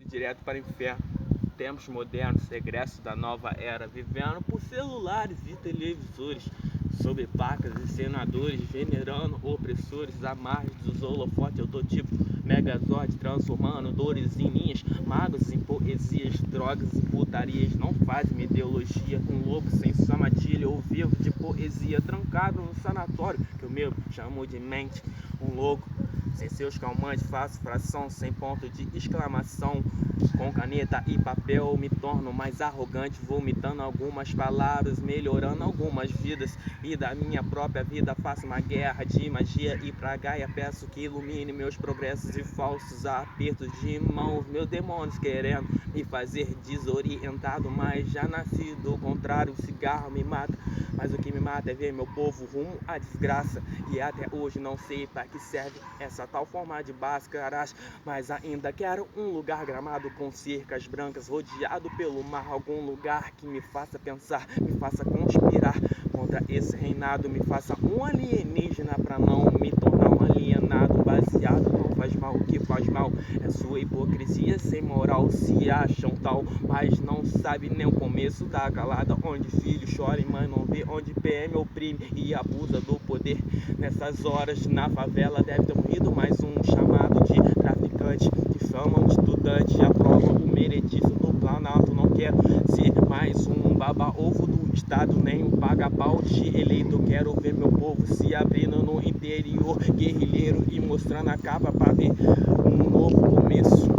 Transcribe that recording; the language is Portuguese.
Direto para o inferno, tempos modernos, regresso da nova era, vivendo por celulares e televisores, sob placas e senadores, venerando opressores, à margem dos holofotes, eu tô tipo Megazord, transformando dores em linhas, magos em poesias, drogas e putarias, não faz-me ideologia, um lobo sem sua matilha, eu vivo de poesia, trancado no sanatório, que eu mesmo chamo de mente, um louco. Sem seus calmantes, faço fração sem ponto de exclamação. Com caneta e papel me torno mais arrogante, vomitando algumas palavras, melhorando algumas vidas. E da minha própria vida faço uma guerra de magia e pra Gaia peço que ilumine meus progressos e falsos apertos de mãos. Meus demônios querendo me fazer desorientado, mas já nasci do contrário, o cigarro me mata. Mas o que me mata é ver meu povo rumo à desgraça. E até hoje não sei para que serve essa tal forma de báscaras. Mas ainda quero um lugar gramado com cercas brancas, rodeado pelo mar. Algum lugar que me faça pensar, me faça conspirar contra esse reinado. Me faça um alienígena para não me tornar um alienado. Baseado não faz mal, o que faz mal é sua hipocrisia sem moral. Se acham tal, mas não sabe nem o começo da calada. Onde filho chora e mãe não vê, onde PM oprime e abusa do poder. Nessas horas na favela deve ter morrido mais um chamado de traficante, que chamam de estudante, aprova o meredício do Planalto. Não quero ser mais um baba-ovo do Estado, nem um paga-pau de eleito. Quero ver meu povo se abrindo no interior guerrilheiro e mostrando a capa para ver um novo começo.